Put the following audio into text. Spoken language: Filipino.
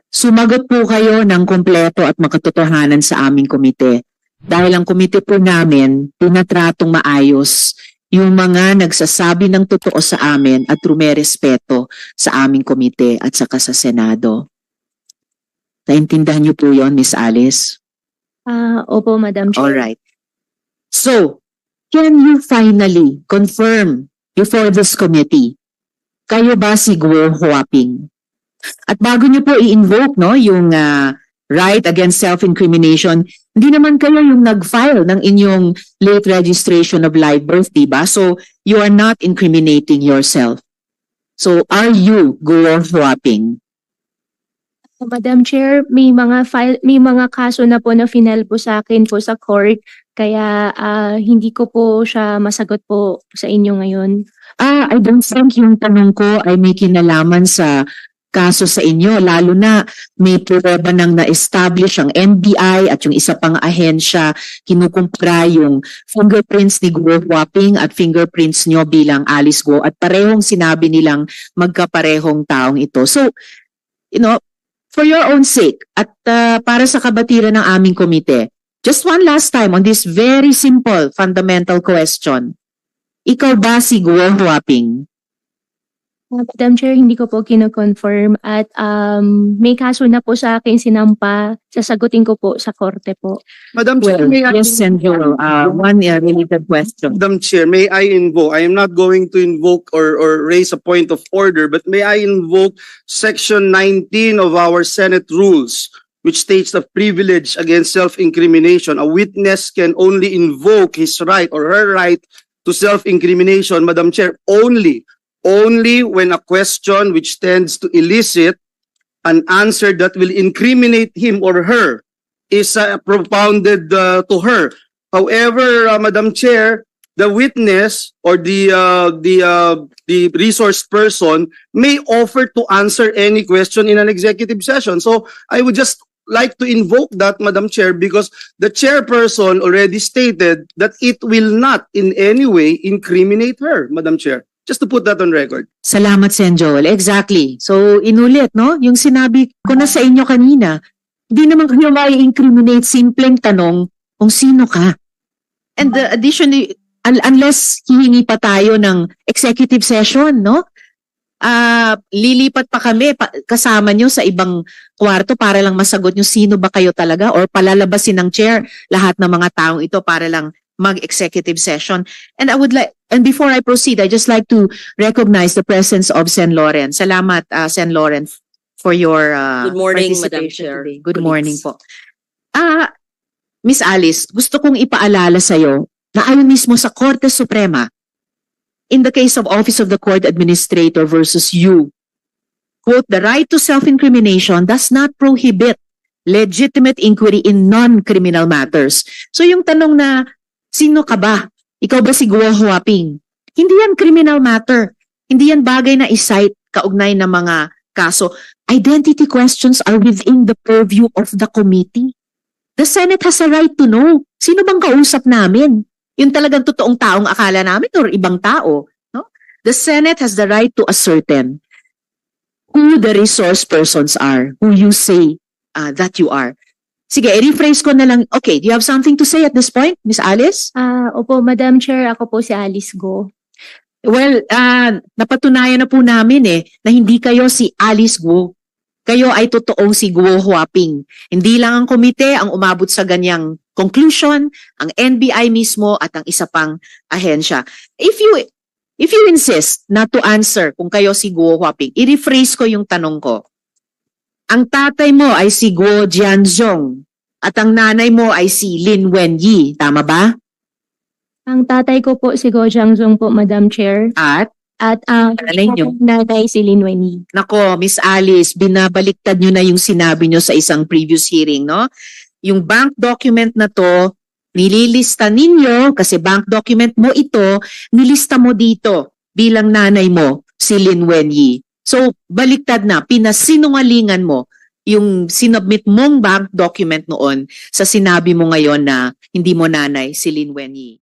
Sumagot po kayo ng kumpleto at makatotohanan sa aming komite. Dahil ang komite po namin, tinatratong maayos yung mga nagsasabi ng totoo sa amin at rumerespeto sa aming komite at saka sa Senado. Naintindihan niyo po yon, Miss Alice? Opo, Madam Chair. Alright. So, can you finally confirm before this committee, kayo ba si Guo Huaping? At bago niyo po i-invoke yung right against self-incrimination, hindi naman kayo yung nag-file ng inyong late registration of live birth, diba? So, you are not incriminating yourself. So, are you Guo Huaping? Madam Chair, may mga kaso na po na final po sa akin po sa court, kaya hindi ko po siya masagot po sa inyo ngayon. I don't think yung tanong ko ay may kinalaman sa kaso sa inyo, lalo na may prueba nang na-establish ang NBI at yung isa pang ahensya kinukumpara yung fingerprints ni Guo Huaping at fingerprints nyo bilang Alice Guo at parehong sinabi nilang magkaparehong taong ito. So, for your own sake at para sa kabatiran ng aming komite, just one last time on this very simple fundamental question. Ikaw ba si Guo Huaping? Madam Chair, hindi ko po kino-confirm at may kaso na po sa akin sinampa, sasagutin ko po sa korte po. Madam Chair, Well, may I, yes, Senjoro, one related question. Madam Chair, may I invoke? I am not going to invoke or raise a point of order, but may I invoke Section 19 of our Senate rules, which states the privilege against self-incrimination. A witness can only invoke his right or her right to self-incrimination, Madam Chair, only when a question which tends to elicit an answer that will incriminate him or her is propounded to her. However, Madam Chair, the witness or the resource person may offer to answer any question in an executive session. So I would just like to invoke that, Madam Chair, because the chairperson already stated that it will not in any way incriminate her, Madam Chair. Just to put that on record. Salamat, Sen Joel. Exactly. So, inulit, no? Yung sinabi ko na sa inyo kanina, hindi naman kayo mai-incriminate, simpleng tanong kung sino ka. And additionally, unless hihingi pa tayo ng executive session, no? Lilipat pa kami kasama nyo sa ibang kwarto para lang masagot nyo sino ba kayo talaga or palalabasin ng chair lahat ng mga taong ito para lang mag-executive session. And and before I proceed, I just like to recognize the presence of Sen Loren. Salamat, Sen Loren, for your Good morning, Madam participation Chair. today. Good morning po. Miss Alice, gusto kong ipaalala sa'yo na ayon mismo sa Korte Suprema, in the case of Office of the Court Administrator versus you, quote, the right to self-incrimination does not prohibit legitimate inquiry in non-criminal matters. So yung tanong na, sino ka ba? Ikaw ba si Guo Huaping? Hindi yan criminal matter. Hindi yan bagay na isite kaugnay ng mga kaso. Identity questions are within the purview of the committee. The Senate has a right to know. Sino bang kausap namin? Yung talagang totoong taong akala namin or ibang tao? No? The Senate has the right to ascertain who the resource persons are, who you say that you are. Sige, i-rephrase ko na lang. Okay, do you have something to say at this point, Miss Alice? Opo, Madam Chair, ako po si Alice Guo. Well, napatunayan na po namin na hindi kayo si Alice Guo. Kayo ay totoong si Guo Huaping. Hindi lang ang komite ang umabot sa ganyang conclusion, ang NBI mismo at ang isa pang ahensya. If you insist not to answer kung kayo si Guo Huaping, i-rephrase ko yung tanong ko. Ang tatay mo ay si Guo Jianzhong at ang nanay mo ay si Lin Wenyi. Tama ba? Ang tatay ko po si Guo Jianzhong po, Madam Chair. At ang nanay niyo? nanay si Lin Wenyi. Nako, Miss Alice, binabaliktad nyo na yung sinabi nyo sa isang previous hearing, no? Yung bank document na to, nililista ninyo, kasi bank document mo ito, nilista mo dito bilang nanay mo, si Lin Wenyi. So, baliktad na, pinasinungalingan mo yung sinubmit mong bank document noon sa sinabi mo ngayon na hindi mo nanay si Lin Wenyi.